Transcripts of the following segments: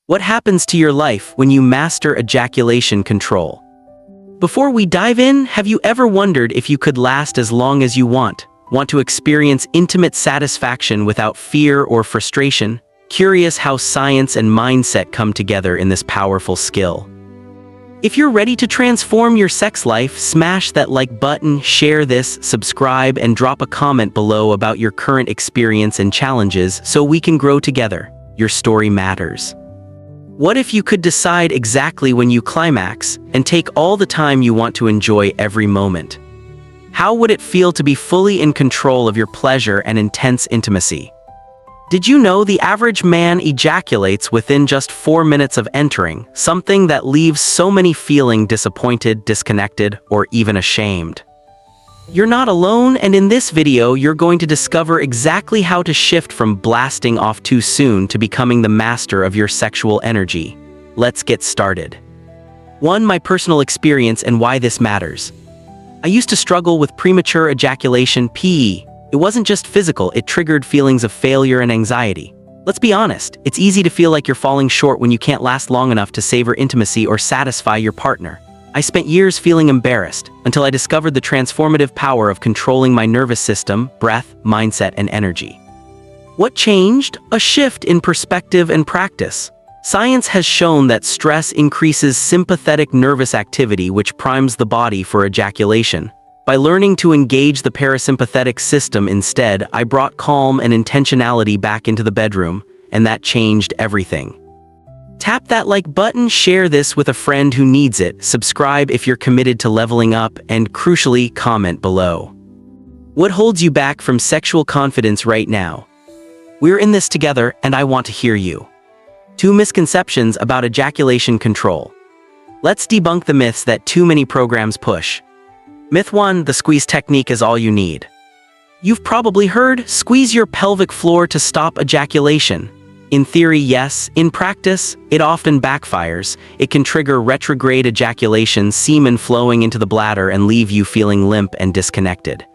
What happens to your life when you master ejaculation control? Before we dive in, have you ever wondered if you could last as long as you want? Want to experience intimate satisfaction without fear or frustration? Curious how science and mindset come together in this powerful skill? If you're ready to transform your sex life, smash that like button, share this, subscribe, and drop a comment below about your current experience and challenges so we can grow together. Your story matters. What if you could decide exactly when you climax and take all the time you want to enjoy every moment? How would it feel to be fully in control of your pleasure and intense intimacy? Did you know the average man ejaculates within just 4 minutes of entering, something that leaves so many feeling disappointed, disconnected, or even ashamed? You're not alone, and in this video you're going to discover exactly how to shift from blasting off too soon to becoming the master of your sexual energy. Let's get started. 1. My personal experience and why this matters. I used to struggle with premature ejaculation (PE). It wasn't just physical, it triggered feelings of failure and anxiety. Let's be honest, it's easy to feel like you're falling short when you can't last long enough to savor intimacy or satisfy your partner. I spent years feeling embarrassed until I discovered the transformative power of controlling my nervous system, breath, mindset, and energy. What changed? A shift in perspective and practice. Science has shown that stress increases sympathetic nervous activity, which primes the body for ejaculation. By learning to engage the parasympathetic system instead, I brought calm and intentionality back into the bedroom, and that changed everything. Tap that like button, share this with a friend who needs it, subscribe if you're committed to leveling up, and crucially, comment below. What holds you back from sexual confidence right now? We're in this together, and I want to hear you. 2 misconceptions about ejaculation control. Let's debunk the myths that too many programs push. Myth 1, the squeeze technique is all you need. You've probably heard, squeeze your pelvic floor to stop ejaculation. In theory, yes. In practice, it often backfires. It can trigger retrograde ejaculation, semen flowing into the bladder, and leave you feeling limp and disconnected.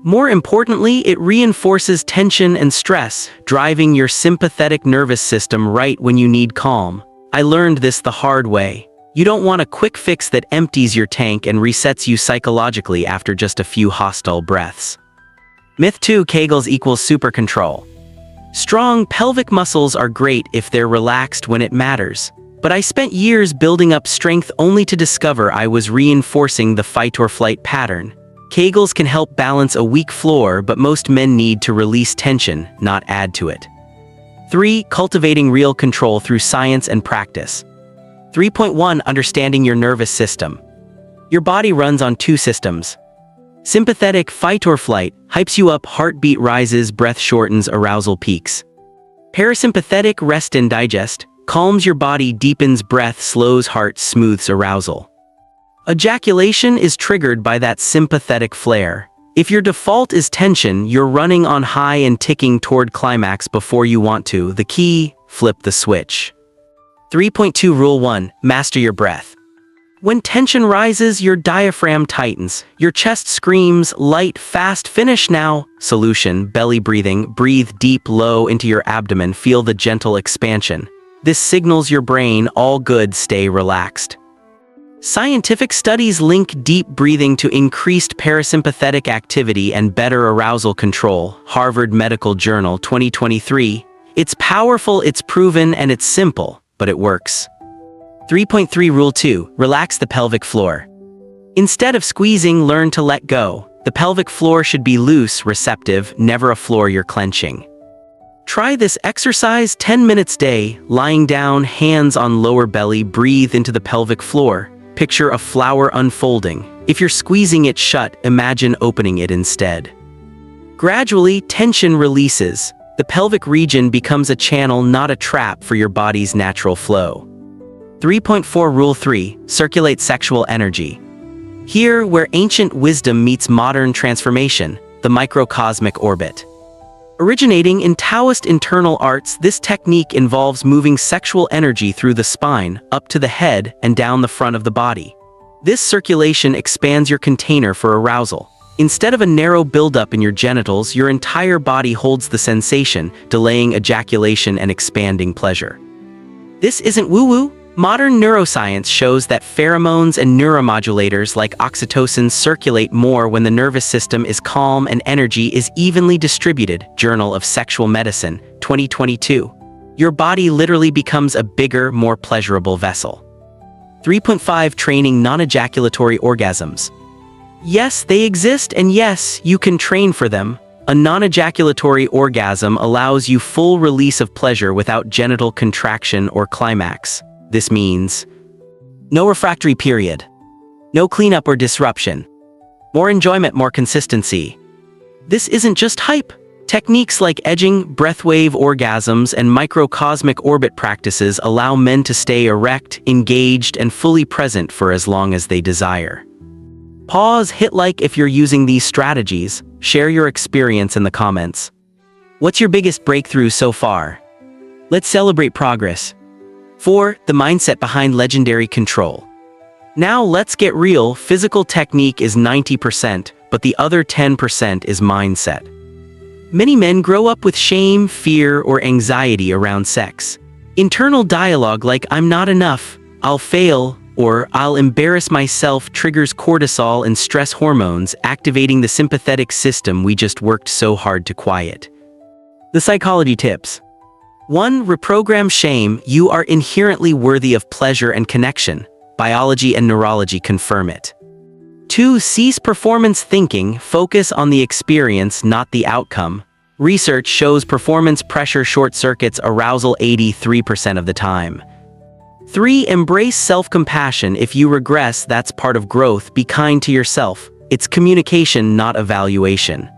More importantly, it reinforces tension and stress, driving your sympathetic nervous system right when you need calm. I learned this the hard way. You don't want a quick fix that empties your tank and resets you psychologically after just a few hostile breaths. Myth 2, Kegels equals super control. Strong pelvic muscles are great if they're relaxed when it matters, but I spent years building up strength only to discover I was reinforcing the fight or flight pattern. Kegels can help balance a weak floor, but most men need to release tension, not add to it. 3. Cultivating real control through science and practice. 3.1 Understanding your nervous system. Your body runs on 2 systems. Sympathetic, fight or flight, hypes you up, heartbeat rises, breath shortens, arousal peaks. Parasympathetic, rest and digest, calms your body, deepens breath, slows heart, smooths arousal. Ejaculation is triggered by that sympathetic flare. If your default is tension, you're running on high and ticking toward climax before you want to. The key, flip the switch. 3.2 Rule 1, master your breath. When tension rises, your diaphragm tightens, your chest screams, light, fast, finish now. Solution, belly breathing, breathe deep, low into your abdomen, feel the gentle expansion. This signals your brain, all good, stay relaxed. Scientific studies link deep breathing to increased parasympathetic activity and better arousal control. Harvard Medical Journal, 2023. It's powerful, it's proven, and it's simple, but it works. 3.3 Rule 2, relax the pelvic floor. Instead of squeezing, learn to let go. The pelvic floor should be loose, receptive, never a floor you're clenching. Try this exercise 10 minutes day, lying down, hands on lower belly, breathe into the pelvic floor. Picture a flower unfolding. If you're squeezing it shut, imagine opening it instead. Gradually, tension releases. The pelvic region becomes a channel, not a trap for your body's natural flow. 3.4 Rule 3, circulate sexual energy. Here, where ancient wisdom meets modern transformation, the microcosmic orbit. Originating in Taoist internal arts, this technique involves moving sexual energy through the spine, up to the head, and down the front of the body. This circulation expands your container for arousal. Instead of a narrow buildup in your genitals, your entire body holds the sensation, delaying ejaculation and expanding pleasure. This isn't woo-woo. Modern neuroscience shows that pheromones and neuromodulators like oxytocin circulate more when the nervous system is calm and energy is evenly distributed. Journal of Sexual Medicine, 2022. Your body literally becomes a bigger, more pleasurable vessel. 3.5 Training non-ejaculatory orgasms. Yes, they exist, and yes, you can train for them. A non-ejaculatory orgasm allows you full release of pleasure without genital contraction or climax. This means no refractory period, no cleanup or disruption, more enjoyment, more consistency. This isn't just hype. Techniques like edging, breathwave orgasms, and microcosmic orbit practices allow men to stay erect, engaged, and fully present for as long as they desire. Pause, hit like if you're using these strategies, share your experience in the comments. What's your biggest breakthrough so far? Let's celebrate progress. 4. The mindset behind legendary control. Now let's get real. Physical technique is 90%, but the other 10% is mindset. Many men grow up with shame, fear, or anxiety around sex. Internal dialogue like "I'm not enough," "I'll fail," or "I'll embarrass myself" triggers cortisol and stress hormones, activating the sympathetic system we just worked so hard to quiet. The psychology tips. 1. Reprogram shame. You are inherently worthy of pleasure and connection. Biology and neurology confirm it. 2. Cease performance thinking. Focus on the experience, not the outcome. Research shows performance pressure short-circuits arousal 83% of the time. 3. Embrace self-compassion. If you regress, that's part of growth. Be kind to yourself. It's communication, not evaluation.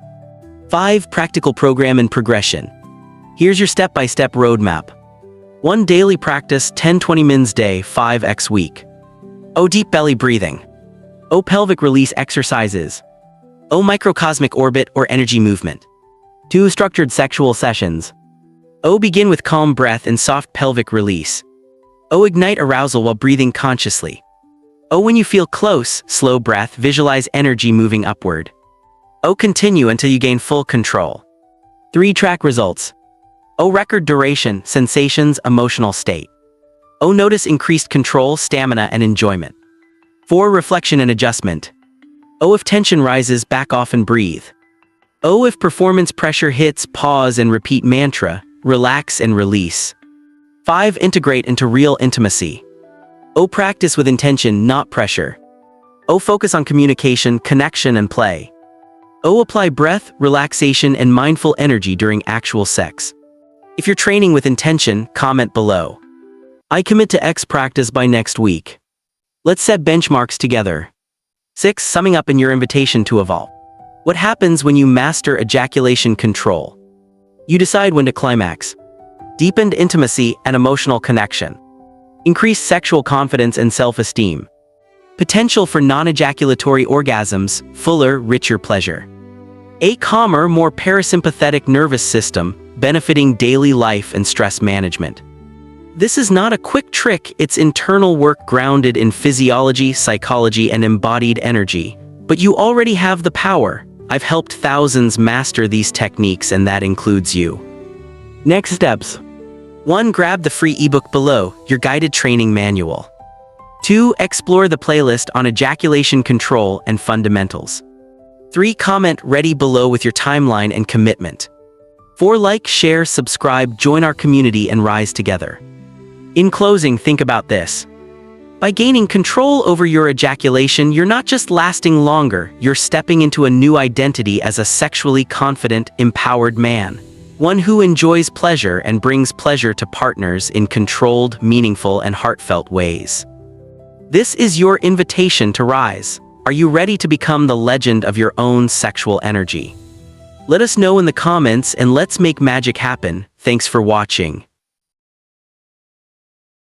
5. Practical program and progression. Here's your step-by-step roadmap. 1. Daily practice, 10-20 mins day, 5x week. O. Deep belly breathing. O. Pelvic release exercises. O. Microcosmic orbit or energy movement. 2. Structured sexual sessions. O. Begin with calm breath and soft pelvic release. O. Ignite arousal while breathing consciously. O. When you feel close, slow breath, visualize energy moving upward. O. Continue until you gain full control. 3. Track results. O. Record duration, sensations, emotional state. O. Notice increased control, stamina, and enjoyment. 4. Reflection and adjustment. O. If tension rises, back off and breathe. O. If performance pressure hits, pause and repeat mantra, relax and release. 5. Integrate into real intimacy. O. Practice with intention, not pressure. O. Focus on communication, connection, and play. O. Apply breath, relaxation, and mindful energy during actual sex. If you're training with intention, comment below. I commit to X practice by next week. Let's set benchmarks together. 6. Summing up in your invitation to evolve. What happens when you master ejaculation control? You decide when to climax. Deepened intimacy and emotional connection. Increased sexual confidence and self-esteem. Potential for non-ejaculatory orgasms, fuller, richer pleasure. A calmer, more parasympathetic nervous system, benefiting daily life and stress management. This is not a quick trick, it's internal work grounded in physiology, psychology, and embodied energy. But you already have the power. I've helped thousands master these techniques, and that includes you. Next steps. 1. Grab the free ebook below, your guided training manual. 2. Explore the playlist on ejaculation control and fundamentals. 3. Comment ready below with your timeline and commitment. 4. Like, share, subscribe, join our community and rise together. In closing, think about this. By gaining control over your ejaculation, you're not just lasting longer, you're stepping into a new identity as a sexually confident, empowered man. One who enjoys pleasure and brings pleasure to partners in controlled, meaningful, and heartfelt ways. This is your invitation to rise. Are you ready to become the legend of your own sexual energy? Let us know in the comments and let's make magic happen. Thanks for watching.